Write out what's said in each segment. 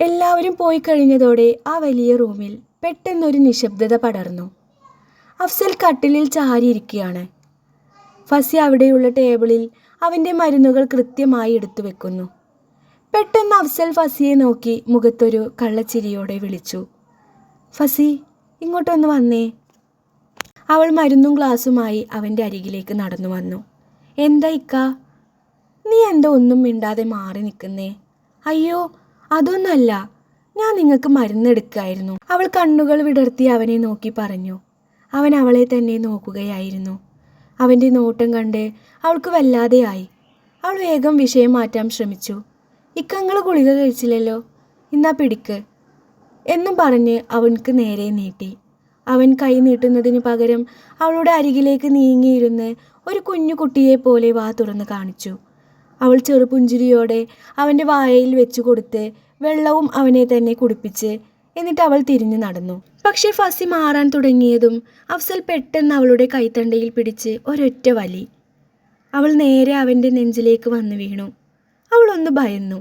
എല്ലാവരും പോയി കഴിഞ്ഞതോടെ ആ വലിയ റൂമിൽ പെട്ടെന്നൊരു നിശബ്ദത പടർന്നു. അഫ്സൽ കട്ടിലിൽ ചാരിയിരിക്കുകയാണ്. ഫസി അവിടെയുള്ള ടേബിളിൽ അവൻ്റെ മരുന്നുകൾ കൃത്യമായി എടുത്തു വെക്കുന്നു. പെട്ടെന്ന് അഫ്സൽ ഫസിയെ നോക്കി മുഖത്തൊരു കള്ളച്ചിരിയോടെ വിളിച്ചു, ഫസി, ഇങ്ങോട്ടൊന്ന് വന്നേ. അവൾ മരുന്നും ഗ്ലാസുമായി അവൻ്റെ അരികിലേക്ക് നടന്നു വന്നു. എന്താ ഇക്ക? നീ എന്താ ഒന്നും മിണ്ടാതെ മാറി നിൽക്കുന്നേ? അയ്യോ, അതൊന്നല്ല, ഞാൻ നിങ്ങൾക്ക് മരുന്നെടുക്കായിരുന്നു. അവൾ കണ്ണുകൾ വിടർത്തി അവനെ നോക്കി പറഞ്ഞു. അവൻ അവളെ തന്നെ നോക്കുകയായിരുന്നു. അവൻ്റെ നോട്ടം കണ്ട് അവൾക്ക് വല്ലാതെയായി. അവൾ വേഗം വിഷയം മാറ്റാൻ ശ്രമിച്ചു. ഇക്കങ്ങൾ ഗുളിക കഴിച്ചില്ലല്ലോ, ഇന്നാ പിടിക്ക് എന്നും പറഞ്ഞ് അവൻക്ക് നേരെ നീട്ടി. അവൻ കൈ നീട്ടുന്നതിന് പകരം അവളുടെ അരികിലേക്ക് നീങ്ങിയിരുന്ന് ഒരു കുഞ്ഞു കുട്ടിയെ പോലെ വാ തുറന്ന് കാണിച്ചു. അവൾ ചെറുപുഞ്ചിരിയോടെ അവൻ്റെ വായയിൽ വെച്ചു കൊടുത്ത് വെള്ളവും അവനെ തന്നെ കുടിപ്പിച്ച് എന്നിട്ട് അവൾ തിരിഞ്ഞു നടന്നു. പക്ഷെ ഫസി മാറാൻ തുടങ്ങിയതും അഫ്സൽ പെട്ടെന്ന് അവളുടെ കൈത്തണ്ടയിൽ പിടിച്ച് ഒരൊറ്റ വലി. അവൾ നേരെ അവൻ്റെ നെഞ്ചിലേക്ക് വന്നു വീണു. അവളൊന്ന് ഭയന്നു.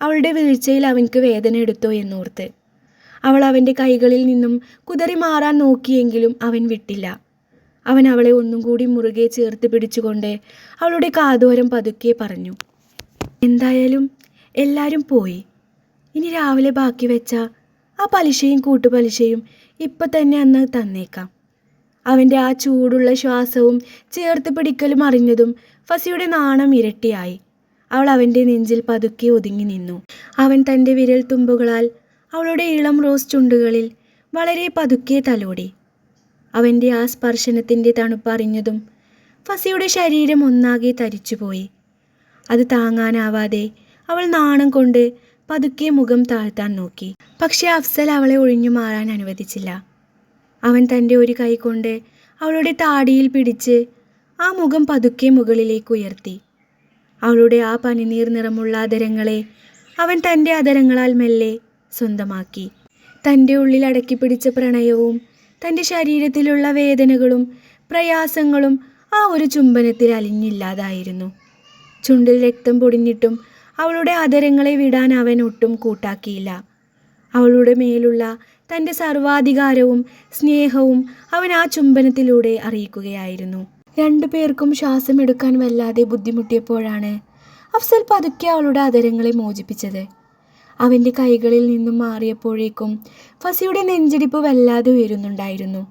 അവളുടെ വീഴ്ചയിൽ അവൻക്ക് വേദന എടുത്തോ എന്നോർത്ത്. അവൾ അവൻ്റെ കൈകളിൽ നിന്നും കുതറി മാറാൻ നോക്കിയെങ്കിലും അവൻ വിട്ടില്ല. അവൻ അവളെ ഒന്നും കൂടി മുറുകെ ചേർത്ത് പിടിച്ചുകൊണ്ട് അവളുടെ കാതോരം പതുക്കെ പറഞ്ഞു, എന്തായാലും എല്ലാവരും പോയി. ഇനി രാവിലെ ബാക്കി വെച്ച ആ പലിശയും കൂട്ടുപലിശയും ഇപ്പം തന്നെ അന്ന് തന്നേക്കാം. അവൻ്റെ ആ ചൂടുള്ള ശ്വാസവും ചേർത്ത് പിടിക്കലും അറിഞ്ഞതും ഫസിയുടെ നാണം ഇരട്ടിയായി. അവൾ അവൻ്റെ നെഞ്ചിൽ പതുക്കെ ഒതുങ്ങി നിന്നു. അവൻ തൻ്റെ വിരൽ തുമ്പുകളാൽ അവളുടെ ഇളം റോസ് ചുണ്ടുകളിൽ വളരെ പതുക്കെ തലോടി. അവൻ്റെ ആ സ്പർശനത്തിൻ്റെ തണുപ്പറിഞ്ഞതും ഫസിയുടെ ശരീരം ഒന്നാകെ തരിച്ചുപോയി. അത് താങ്ങാനാവാതെ അവൾ നാണം കൊണ്ട് പതുക്കെ മുഖം താഴ്ത്താൻ നോക്കി. പക്ഷെ അഫ്സൽ അവളെ ഒഴിഞ്ഞു മാറാൻ അനുവദിച്ചില്ല. അവൻ തൻ്റെ ഒരു കൈ കൊണ്ട് അവളുടെ താടിയിൽ പിടിച്ച് ആ മുഖം പതുക്കെ മുകളിലേക്ക് ഉയർത്തി. അവളുടെ ആ പനിനീർ നിറമുള്ള അധരങ്ങളെ അവൻ തൻ്റെ അധരങ്ങളാൽ മെല്ലെ സ്വന്തമാക്കി. തൻ്റെ ഉള്ളിൽ അടക്കി പിടിച്ച പ്രണയവും തൻ്റെ ശരീരത്തിലുള്ള വേദനകളും പ്രയാസങ്ങളും ആ ഒരു ചുംബനത്തിൽ അലിഞ്ഞില്ലാതായിരുന്നു. ചുണ്ടിൽ രക്തം പൊടിഞ്ഞിട്ടും അവളുടെ അധരങ്ങളെ വിടാൻ അവൻ ഒട്ടും കൂട്ടാക്കിയില്ല. അവളുടെ മേലുള്ള തൻ്റെ സർവാധികാരവും സ്നേഹവും അവൻ ആ ചുംബനത്തിലൂടെ അറിയിക്കുകയായിരുന്നു. രണ്ടുപേർക്കും ശ്വാസമെടുക്കാൻ വല്ലാതെ ബുദ്ധിമുട്ടിയപ്പോഴാണ് അഫ്സൽ പതുക്കെ അവളുടെ അധരങ്ങളെ മോചിപ്പിച്ചത്. അവൻ്റെ കൈകളിൽ നിന്നും മാറിയപ്പോഴേക്കും ഫസിയുടെ നെഞ്ചിടിപ്പ് വല്ലാതെ ഉയരുന്നുണ്ടായിരുന്നു.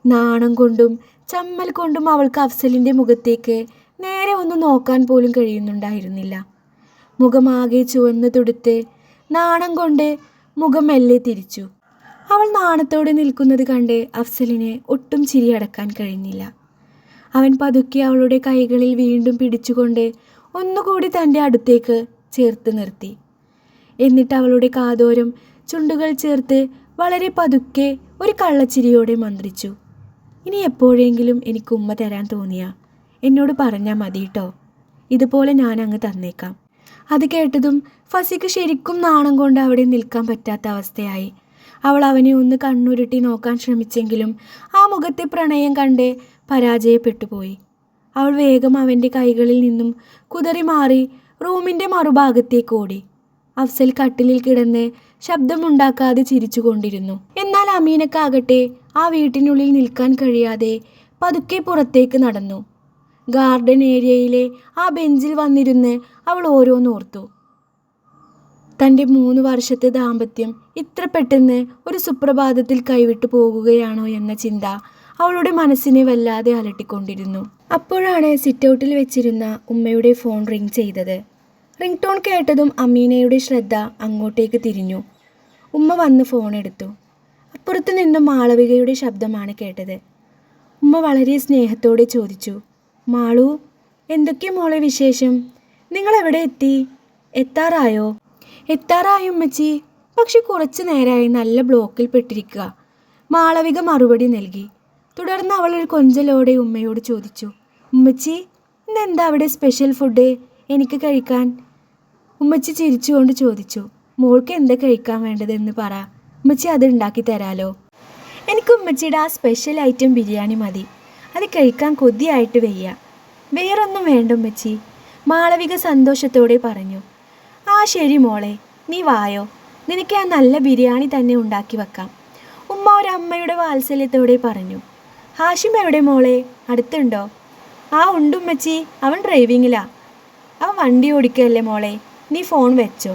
നാണം കൊണ്ടും ചമ്മൽ കൊണ്ടും അവൾക്ക് അഫ്സലിൻ്റെ മുഖത്തേക്ക് നേരെ ഒന്ന് നോക്കാൻ പോലും കഴിയുന്നുണ്ടായിരുന്നില്ല. മുഖമാകെ ചുവന്ന് തുടുത്ത് നാണം കൊണ്ട് മുഖം മെല്ലെ തിരിച്ചു. അവൾ നാണത്തോടെ നിൽക്കുന്നത് കണ്ട് അഫ്സലിന് ഒട്ടും ചിരി അടക്കാൻ കഴിഞ്ഞില്ല. അവൻ പതുക്കെ അവളുടെ കൈകളിൽ വീണ്ടും പിടിച്ചുകൊണ്ട് ഒന്നുകൂടി തൻ്റെ അടുത്തേക്ക് ചേർത്ത് നിർത്തി. എന്നിട്ട് അവളുടെ കാതോരം ചുണ്ടുകൾ ചേർത്ത് വളരെ പതുക്കെ ഒരു കള്ളച്ചിരിയോടെ മന്ത്രിച്ചു, ഇനി എപ്പോഴെങ്കിലും എനിക്ക് ഉമ്മ തരാൻ തോന്നിയാ എന്നോട് പറഞ്ഞാൽ മതി കേട്ടോ, ഇതുപോലെ ഞാൻ അങ്ങ് തന്നേക്കാം. അത് കേട്ടതും ഫസിക്ക് ശരിക്കും നാണം കൊണ്ട് അവിടെ നിൽക്കാൻ പറ്റാത്ത അവസ്ഥയായി. അവൾ അവനെ ഒന്ന് കണ്ണുരുട്ടി നോക്കാൻ ശ്രമിച്ചെങ്കിലും ആ മുഖത്തെ പ്രണയം കണ്ട് പരാജയപ്പെട്ടുപോയി. അവൾ വേഗം അവൻ്റെ കൈകളിൽ നിന്നും കുതറി മാറി റൂമിൻ്റെ മറുഭാഗത്തേക്ക് ഓടി. അഫ്സൽ കട്ടിലിൽ കിടന്ന് ശബ്ദമുണ്ടാക്കാതെ ചിരിച്ചുകൊണ്ടിരുന്നു. എന്നാൽ അമീനക്കാകട്ടെ ആ വീട്ടിനുള്ളിൽ നിൽക്കാൻ കഴിയാതെ പതുക്കെ പുറത്തേക്ക് നടന്നു. ഗാർഡൻ ഏരിയയിലെ ആ ബെഞ്ചിൽ വന്നിരുന്ന് അവൾ ഓരോന്നോർത്തു. തൻ്റെ 3 വർഷത്തെ ദാമ്പത്യം ഇത്ര പെട്ടെന്ന് ഒരു സുപ്രഭാതത്തിൽ കൈവിട്ടു പോകുകയാണോ എന്ന ചിന്ത അവളുടെ മനസ്സിനെ വല്ലാതെ അലട്ടിക്കൊണ്ടിരുന്നു. അപ്പോഴാണ് സിറ്റൗട്ടിൽ വെച്ചിരുന്ന ഉമ്മയുടെ ഫോൺ റിംഗ് ചെയ്തത്. റിംഗ് ടോൺ കേട്ടതും അമീനയുടെ ശ്രദ്ധ അങ്ങോട്ടേക്ക് തിരിഞ്ഞു. ഉമ്മ വന്ന് ഫോൺ എടുത്തു. അപ്പുറത്തു നിന്നും മാളവികയുടെ ശബ്ദമാണ് കേട്ടത്. ഉമ്മ വളരെ സ്നേഹത്തോടെ ചോദിച്ചു, മാളു, എന്തൊക്കെ മോളെ വിശേഷം? നിങ്ങൾ എവിടെ എത്തി? എത്താറായോ? എത്താറായി ഉമ്മച്ചി, പക്ഷെ കുറച്ച് നേരമായി നല്ല ബ്ലോക്കിൽ പെട്ടിരിക്കുക. മാളവിക മറുപടി നൽകി. തുടർന്ന് അവൾ ഒരു കൊഞ്ചലോടെ ഉമ്മയോട് ചോദിച്ചു, ഉമ്മച്ചി, ഇന്നെന്താ അവിടെ സ്പെഷ്യൽ ഫുഡ് എനിക്ക് കഴിക്കാൻ? ഉമ്മച്ചി ചിരിച്ചുകൊണ്ട് ചോദിച്ചു, മോൾക്ക് എന്താ കഴിക്കാൻ വേണ്ടതെന്ന് പറ, ഉമ്മച്ചി അത് ഉണ്ടാക്കി തരാലോ. എനിക്ക് ഉമ്മച്ചിയുടെ ആ സ്പെഷ്യൽ ഐറ്റം ബിരിയാണി മതി, അത് കഴിക്കാൻ കൊതിയായിട്ട് വയ്യ. വേറൊന്നും വേണ്ട ഉമ്മച്ചി, മാളവിക സന്തോഷത്തോടെ പറഞ്ഞു. ആ ശരി മോളെ, നീ വായോ, നിനക്ക് ആ നല്ല ബിരിയാണി തന്നെ ഉണ്ടാക്കി വെക്കാം. ഉമ്മ ഒരമ്മയുടെ വാത്സല്യത്തോടെ പറഞ്ഞു. ഹാഷിം എവിടെ മോളെ? അടുത്തുണ്ടോ? ആ ഉണ്ടുമ്മച്ചി, അവൻ ഡ്രൈവിങ്ങിലാ. അവൻ വണ്ടി ഓടിക്കല്ലേ മോളെ, നീ ഫോൺ വെച്ചോ.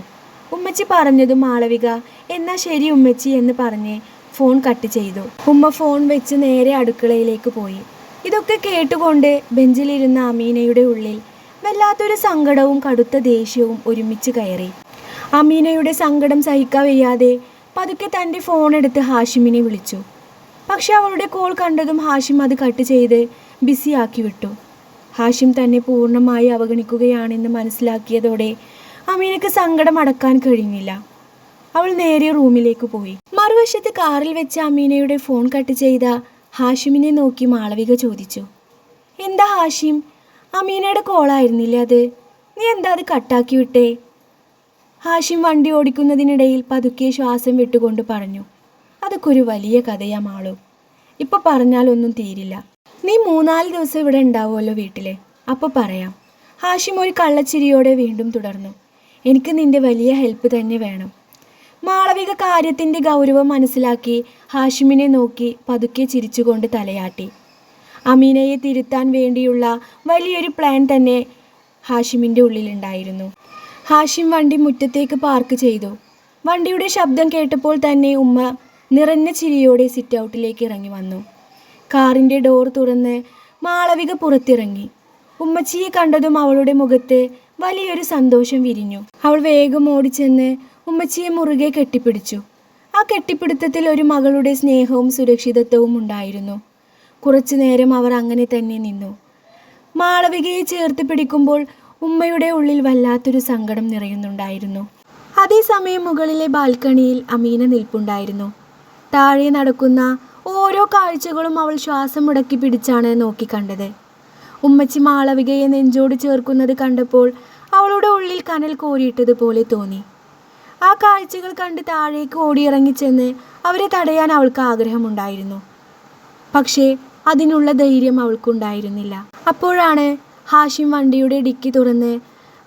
ഉമ്മച്ചി പറഞ്ഞതും മാളവിക എന്നാ ശരി ഉമ്മച്ചി എന്ന് പറഞ്ഞ് ഫോൺ കട്ട് ചെയ്തു. ഉമ്മ ഫോൺ വെച്ച് നേരെ അടുക്കളയിലേക്ക് പോയി. ഇതൊക്കെ കേട്ടുകൊണ്ട് ബെഞ്ചിലിരുന്ന അമീനയുടെ ഉള്ളിൽ വല്ലാത്തൊരു സങ്കടവും കടുത്ത ദേഷ്യവും ഒരുമിച്ച് കയറി. അമീനയുടെ സങ്കടം സഹിക്കാൻ വയ്യാതെ പതുക്കെ തൻ്റെ ഫോൺ എടുത്ത് ഹാഷിമിനെ വിളിച്ചു. പക്ഷെ അവളുടെ കോൾ കണ്ടതും ഹാഷിം അത് കട്ട് ചെയ്ത് ബിസിയാക്കി വിട്ടു. ഹാഷിം തന്നെ പൂർണ്ണമായി അവഗണിക്കുകയാണെന്ന് മനസ്സിലാക്കിയതോടെ അമീനക്ക് സങ്കടം അടക്കാൻ കഴിഞ്ഞില്ല. അവൾ നേരെ റൂമിലേക്ക് പോയി. മറുവശത്ത് കാറിൽ വെച്ച് അമീനയുടെ ഫോൺ കട്ട് ചെയ്ത ഹാഷിമിനെ നോക്കി മാളവിക ചോദിച്ചു. എന്താ ഹാഷിം, അമീനയുടെ കോളായിരുന്നില്ലേ അത്? നീ എന്താ അത് കട്ടാക്കി വിട്ടേ? ഹാഷിം വണ്ടി ഓടിക്കുന്നതിനിടയിൽ പതുക്കെ ശ്വാസം വിട്ടുകൊണ്ട് പറഞ്ഞു. അതൊക്കെ ഒരു വലിയ കഥയാ മാളു. ഇപ്പൊ പറഞ്ഞാലൊന്നും തീരില്ല. നീ 3-4 ദിവസം ഇവിടെ ഉണ്ടാവുമല്ലോ വീട്ടില്, അപ്പോൾ പറയാം. ഹാഷിം ഒരു കള്ളച്ചിരിയോടെ വീണ്ടും തുടർന്നു. എനിക്ക് നിന്റെ വലിയ ഹെൽപ്പ് തന്നെ വേണം. മാളവിക കാര്യത്തിൻ്റെ ഗൗരവം മനസ്സിലാക്കി ഹാഷിമിനെ നോക്കി പതുക്കെ ചിരിച്ചുകൊണ്ട് തലയാട്ടി. അമീനയെ തിരുത്താൻ വേണ്ടിയുള്ള വലിയൊരു പ്ലാൻ തന്നെ ഹാഷിമിൻ്റെ ഉള്ളിലുണ്ടായിരുന്നു. ഹാഷിം വണ്ടി മുറ്റത്തേക്ക് പാർക്ക് ചെയ്തു. വണ്ടിയുടെ ശബ്ദം കേട്ടപ്പോൾ തന്നെ ഉമ്മ നിറഞ്ഞ ചിരിയോടെ സിറ്റ് ഔട്ടിലേക്ക് ഇറങ്ങി വന്നു. കാറിൻ്റെ ഡോർ തുറന്ന് മാളവിക പുറത്തിറങ്ങി. ഉമ്മച്ചിയെ കണ്ടതും അവളുടെ മുഖത്ത് വലിയൊരു സന്തോഷം വിരിഞ്ഞു. അവൾ വേഗം ഓടിച്ചെന്ന് ഉമ്മച്ചിയെ മുറുകെ കെട്ടിപ്പിടിച്ചു. ആ കെട്ടിപ്പിടുത്തത്തിൽ ഒരു മകളുടെ സ്നേഹവും സുരക്ഷിതത്വവും ഉണ്ടായിരുന്നു. കുറച്ചു നേരം അവർ അങ്ങനെ തന്നെ നിന്നു. മാളവികയെ ചേർത്ത് പിടിക്കുമ്പോൾ ഉമ്മയുടെ ഉള്ളിൽ വല്ലാത്തൊരു സങ്കടം നിറയുന്നുണ്ടായിരുന്നു. അതേസമയം മുകളിലെ ബാൽക്കണിയിൽ അമീന നിൽപ്പുണ്ടായിരുന്നു. താഴെ നടക്കുന്ന ഓരോ കാഴ്ചകളും അവൾ ശ്വാസം മുടക്കി പിടിച്ചാണ് നോക്കിക്കണ്ടത്. ഉമ്മച്ചി മാളവികയെ നെഞ്ചോട് ചേർക്കുന്നത് കണ്ടപ്പോൾ അവളുടെ ഉള്ളിൽ കനൽ കോരിയിട്ടതുപോലെ തോന്നി. ആ കാഴ്ചകൾ കണ്ട് താഴേക്ക് ഓടിയിറങ്ങിച്ചെന്ന് അവരെ തടയാൻ അവൾക്ക് ആഗ്രഹമുണ്ടായിരുന്നു. പക്ഷേ അതിനുള്ള ധൈര്യം അവൾക്കുണ്ടായിരുന്നില്ല. അപ്പോഴാണ് ഹാഷിം വണ്ടിയുടെ ഡിക്കി തുറന്ന്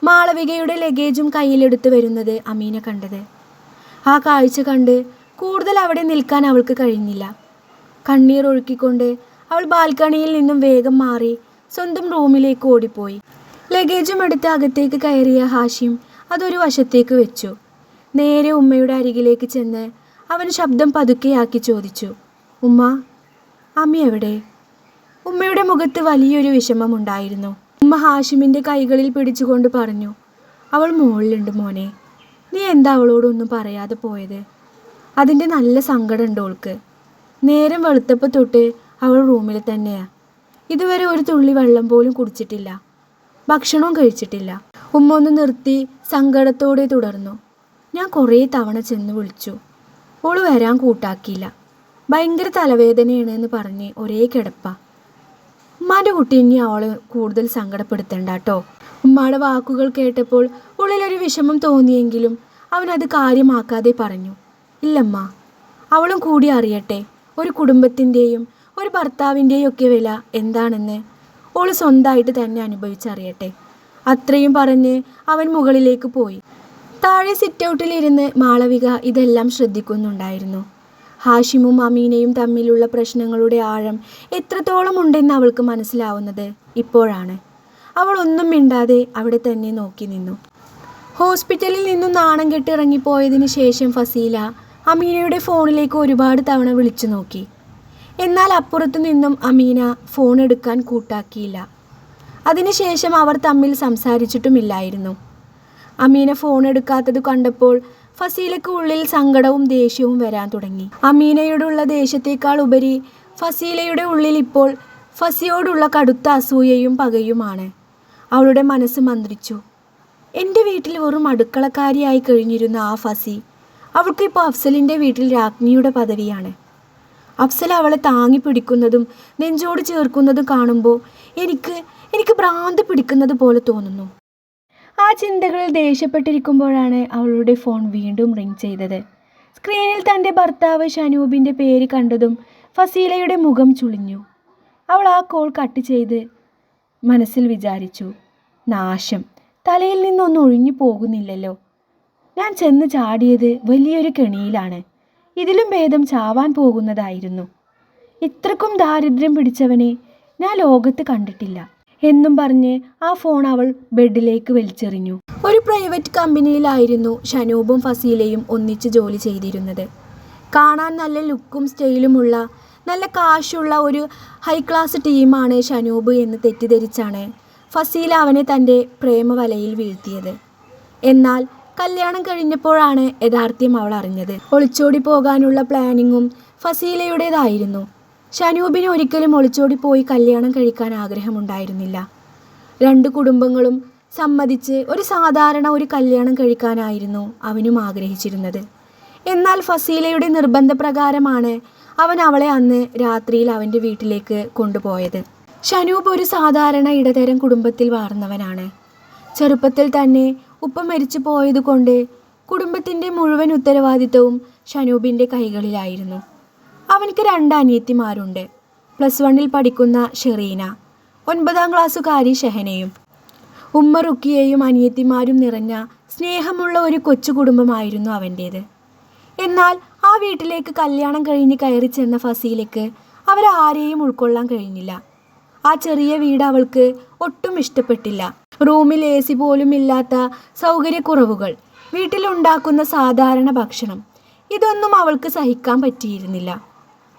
മാളവികയുടെ ലഗേജും കയ്യിലെടുത്ത് വരുന്നത് അമീന കണ്ടത്. ആ കാഴ്ച കണ്ട് കൂടുതൽ അവിടെ നിൽക്കാൻ അവൾക്ക് കഴിഞ്ഞില്ല. കണ്ണീർ ഒഴുക്കിക്കൊണ്ട് അവൾ ബാൽക്കണിയിൽ നിന്നും വേഗം മാറി സ്വന്തം റൂമിലേക്ക് ഓടിപ്പോയി. ലഗേജും എടുത്ത് അകത്തേക്ക് കയറിയ ഹാഷിം അതൊരു വശത്തേക്ക് വെച്ചു. നേരെ ഉമ്മയുടെ അരികിലേക്ക് ചെന്ന് അവൻ ശബ്ദം പതുക്കെയാക്കി ചോദിച്ചു. ഉമ്മ, അമ്മി എവിടെ? ഉമ്മയുടെ മുഖത്ത് വലിയൊരു വിഷമമുണ്ടായിരുന്നു. ഉമ്മ ഹാഷിമിൻ്റെ കൈകളിൽ പിടിച്ചുകൊണ്ട് പറഞ്ഞു. അവൾ മുകളിലുണ്ട് മോനെ. നീ എന്താ അവളോടൊന്നും പറയാതെ പോയത്? അതിൻ്റെ നല്ല സങ്കടമുണ്ട് അവൾക്ക്. നേരം വെളുത്തപ്പോൾ തൊട്ട് അവൾ റൂമിൽ തന്നെയാണ്. ഇതുവരെ ഒരു തുള്ളി വെള്ളം പോലും കുടിച്ചിട്ടില്ല, ഭക്ഷണവും കഴിച്ചിട്ടില്ല. ഉമ്മ ഒന്ന് നിർത്തി സങ്കടത്തോടെ തുടർന്നു. ഞാൻ കുറേ തവണ ചെന്ന് വിളിച്ചു, ഓള് വരാൻ കൂട്ടാക്കിയില്ല. ഭയങ്കര തലവേദനയാണ് എന്ന് പറഞ്ഞ് ഒരേ കിടപ്പ. ഉമ്മാൻ്റെ കുട്ടി ഇനി അവള് കൂടുതൽ സങ്കടപ്പെടുത്തണ്ട കേട്ടോ. ഉമ്മയുടെ വാക്കുകൾ കേട്ടപ്പോൾ ഉള്ളിലൊരു വിഷമം തോന്നിയെങ്കിലും അവനത് കാര്യമാക്കാതെ പറഞ്ഞു. ഇല്ലമ്മ, അവളും കൂടി അറിയട്ടെ ഒരു കുടുംബത്തിൻ്റെയും ഒരു ഭർത്താവിൻ്റെയും ഒക്കെ വില എന്താണെന്ന് ഓള് സ്വന്തമായിട്ട് തന്നെ അനുഭവിച്ചറിയട്ടെ. അത്രയും പറഞ്ഞ് അവൻ മുകളിലേക്ക് പോയി. താഴെ സിറ്റ് ഔട്ടിലിരുന്ന് മാളവിക ഇതെല്ലാം ശ്രദ്ധിക്കുന്നുണ്ടായിരുന്നു. ഹാഷിമും അമീനയും തമ്മിലുള്ള പ്രശ്നങ്ങളുടെ ആഴം എത്രത്തോളം ഉണ്ടെന്ന് അവൾക്ക് മനസ്സിലാവുന്നത് ഇപ്പോഴാണ്. അവൾ ഒന്നും മിണ്ടാതെ അവിടെ തന്നെ നോക്കി നിന്നു. ഹോസ്പിറ്റലിൽ നിന്നും നാണം കെട്ട് ഇറങ്ങിപ്പോയതിന് ശേഷം ഫസീല അമീനയുടെ ഫോണിലേക്ക് ഒരുപാട് തവണ വിളിച്ചു നോക്കി. എന്നാൽ അപ്പുറത്തു നിന്നും അമീന ഫോൺ എടുക്കാൻ കൂട്ടാക്കിയില്ല. അതിനുശേഷം അവർ തമ്മിൽ സംസാരിച്ചിട്ടുമില്ലായിരുന്നു. അമീന ഫോൺ എടുക്കാത്തത് കണ്ടപ്പോൾ ഫസീലയ്ക്ക് ഉള്ളിൽ സങ്കടവും ദേഷ്യവും വരാൻ തുടങ്ങി. അമീനയോടുള്ള ദേഷ്യത്തേക്കാൾ ഉപരി ഫസീലയുടെ ഉള്ളിൽ ഇപ്പോൾ ഫസിയോടുള്ള കടുത്ത അസൂയയും പകയുമാണ്. അവളുടെ മനസ്സ് മന്ത്രിച്ചു. എൻ്റെ വീട്ടിൽ വെറും അടുക്കളക്കാരിയായി കഴിഞ്ഞിരുന്ന ആ ഫസി അവൾക്ക് ഇപ്പോൾ അഫ്സലിൻ്റെ വീട്ടിൽ രാജ്ഞിയുടെ പദവിയാണ്. അഫ്സൽ അവളെ താങ്ങി പിടിക്കുന്നതും നെഞ്ചോട് ചേർക്കുന്നതും കാണുമ്പോൾ എനിക്ക് ഭ്രാന്ത് പിടിക്കുന്നത് പോലെ തോന്നുന്നു. ആ ചിന്തകളിൽ ദേഷ്യപ്പെട്ടിരിക്കുമ്പോഴാണ് അവളുടെ ഫോൺ വീണ്ടും റിങ് ചെയ്തത്. സ്ക്രീനിൽ തൻ്റെ ഭർത്താവ് ഷനൂബിൻ്റെ പേര് കണ്ടതും ഫസീലയുടെ മുഖം ചുളിഞ്ഞു. അവൾ ആ കോൾ കട്ട് ചെയ്ത് മനസ്സിൽ വിചാരിച്ചു, നാശം, തലയിൽ നിന്നൊന്നും ഒഴിഞ്ഞു പോകുന്നില്ലല്ലോ. ഞാൻ ചെന്ന് ചാടിയത് വലിയൊരു കെണിയിലാണ്. ഇതിലും ഭേദം ചാവാൻ പോകുന്നതായിരുന്നു. ഇത്രക്കും ദാരിദ്ര്യം പിടിച്ചവനെ ഞാൻ ലോകത്ത് കണ്ടിട്ടില്ല എന്നും പറഞ്ഞ് ആ ഫോൺ അവൾ ബെഡിലേക്ക് വലിച്ചെറിഞ്ഞു. ഒരു പ്രൈവറ്റ് കമ്പനിയിലായിരുന്നു ഷനൂബും ഫസീലയും ഒന്നിച്ച് ജോലി ചെയ്തിരുന്നത്. കാണാൻ നല്ല ലുക്കും സ്റ്റൈലുമുള്ള നല്ല കാശുള്ള ഒരു ഹൈ ക്ലാസ് ടീമാണ് ഷനൂബ് എന്ന് തെറ്റിദ്ധരിച്ചാണ് ഫസീല അവനെ തൻ്റെ പ്രേമവലയിൽ വീഴ്ത്തിയത്. എന്നാൽ കല്യാണം കഴിഞ്ഞപ്പോഴാണ് യഥാർത്ഥ്യം അവൾ അറിഞ്ഞത്. ഒളിച്ചോടി പോകാനുള്ള പ്ലാനിങ്ങും ഫസീലയുടേതായിരുന്നു. ഷനൂബിന് ഒരിക്കലും ഒളിച്ചോടി പോയി കല്യാണം കഴിക്കാൻ ആഗ്രഹമുണ്ടായിരുന്നില്ല. രണ്ട് കുടുംബങ്ങളും സമ്മതിച്ച് ഒരു സാധാരണ ഒരു കല്യാണം കഴിക്കാനായിരുന്നു അവനും ആഗ്രഹിച്ചിരുന്നത്. എന്നാൽ ഫസീലയുടെ നിർബന്ധപ്രകാരമാണ് അവൻ അവളെ അന്ന് രാത്രിയിൽ അവൻ്റെ വീട്ടിലേക്ക് കൊണ്ടുപോയത്. ഷനൂബ് ഒരു സാധാരണ ഇടതരം കുടുംബത്തിൽ വളർന്നവനാണ്. ചെറുപ്പത്തിൽ തന്നെ ഉപ്പ മരിച്ചു പോയതുകൊണ്ട് കുടുംബത്തിൻ്റെ മുഴുവൻ ഉത്തരവാദിത്തവും ഷനൂബിൻ്റെ കൈകളിലായിരുന്നു. അവനക്ക് 2 അനിയത്തിമാരുണ്ട്. +1 പഠിക്കുന്ന ഷെറീന, 9ാം ക്ലാസ്സുകാരി ഷെഹനയും. ഉമ്മ റുക്കിയയും അനിയത്തിമാരും നിറഞ്ഞ സ്നേഹമുള്ള ഒരു കൊച്ചു കുടുംബമായിരുന്നു അവൻ്റേത്. എന്നാൽ ആ വീട്ടിലേക്ക് കല്യാണം കഴിഞ്ഞ് കയറി ചെന്ന ഫസീലയ്ക്ക് അവരാരെയും ഉൾക്കൊള്ളാൻ കഴിഞ്ഞില്ല. ആ ചെറിയ വീട് അവൾക്ക് ഒട്ടും ഇഷ്ടപ്പെട്ടില്ല. റൂമിൽ AC പോലും ഇല്ലാത്ത സൗകര്യക്കുറവുകൾ, വീട്ടിലുണ്ടാക്കുന്ന സാധാരണ ഭക്ഷണം, ഇതൊന്നും അവൾക്ക് സഹിക്കാൻ പറ്റിയിരുന്നില്ല.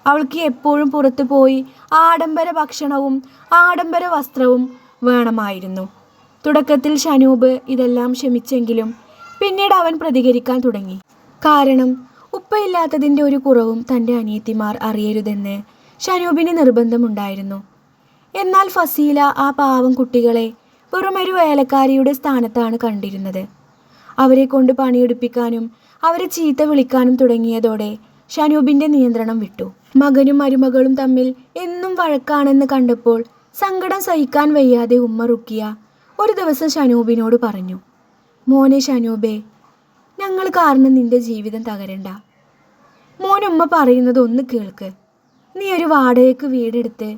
അവൾക്ക് എപ്പോഴും പുറത്തു പോയി ആഡംബര ഭക്ഷണവും ആഡംബര വസ്ത്രവും വേണമായിരുന്നു. തുടക്കത്തിൽ ഷനൂബ് ഇതെല്ലാം ക്ഷമിച്ചെങ്കിലും പിന്നീട് അവൻ പ്രതികരിക്കാൻ തുടങ്ങി. കാരണം ഉപ്പയില്ലാത്തതിൻ്റെ ഒരു കുറവും തൻ്റെ അനിയത്തിമാർ അറിയരുതെന്ന് ഷനൂബിന് നിർബന്ധമുണ്ടായിരുന്നു. എന്നാൽ ഫസീല ആ പാവം കുട്ടികളെ വെറുമൊരു വേലക്കാരിയുടെ സ്ഥാനത്താണ് കണ്ടിരുന്നത്. അവരെ കൊണ്ട് പണിയെടുപ്പിക്കാനും അവരെ ചീത്ത വിളിക്കാനും തുടങ്ങിയതോടെ ഷനൂബിൻ്റെ നിയന്ത്രണം വിട്ടു. മകനും മരുമകളും തമ്മിൽ എന്നും വഴക്കാണെന്ന് കണ്ടപ്പോൾ സങ്കടം സഹിക്കാൻ വയ്യാതെ ഉമ്മ റുക്കിയ ഒരു ദിവസം ഷനൂബിനോട് പറഞ്ഞു, മോനെ ഷനൂബേ, ഞങ്ങൾ കാരണം നിന്റെ ജീവിതം തകരണ്ട. മോനുമ്മ പറയുന്നത് ഒന്ന് കേൾക്ക്. നീ ഒരു വാടകയ്ക്ക് വീടെടുത്ത്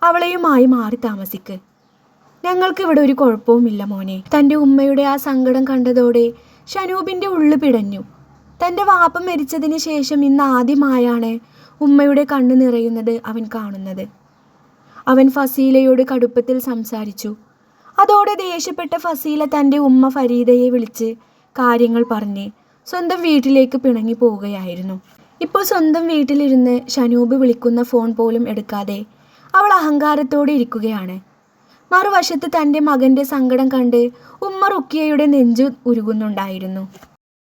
അവളെയുമായി മാറി താമസിക്ക്. ഞങ്ങൾക്കിവിടെ ഒരു കുഴപ്പവുമില്ല മോനെ. തൻ്റെ ഉമ്മയുടെ ആ സങ്കടം കണ്ടതോടെ ഷനൂബിൻ്റെ ഉള്ളു പിടഞ്ഞു. തൻ്റെ വാപ്പ മരിച്ചതിന് ശേഷം ഇന്ന് ആദ്യമായാണ് ഉമ്മയുടെ കണ്ണ് നിറയുന്നത് അവൻ കാണുന്നത്. അവൻ ഫസീലയോട് കടുപ്പത്തിൽ സംസാരിച്ചു. അതോടെ ദേഷ്യപ്പെട്ട ഫസീല തൻ്റെ ഉമ്മ ഫരീദയെ വിളിച്ച് കാര്യങ്ങൾ പറഞ്ഞ് സ്വന്തം വീട്ടിലേക്ക് പിണങ്ങി പോവുകയായിരുന്നു. ഇപ്പോൾ സ്വന്തം വീട്ടിലിരുന്ന് ഷനൂബ് വിളിക്കുന്ന ഫോൺ പോലും എടുക്കാതെ അവൾ അഹങ്കാരത്തോടെ ഇരിക്കുകയാണ്. മറുവശത്ത് തൻ്റെ മകൻ്റെ സങ്കടം കണ്ട് ഉമ്മ റുക്കിയയുടെ നെഞ്ചു ഉരുകുന്നുണ്ടായിരുന്നു.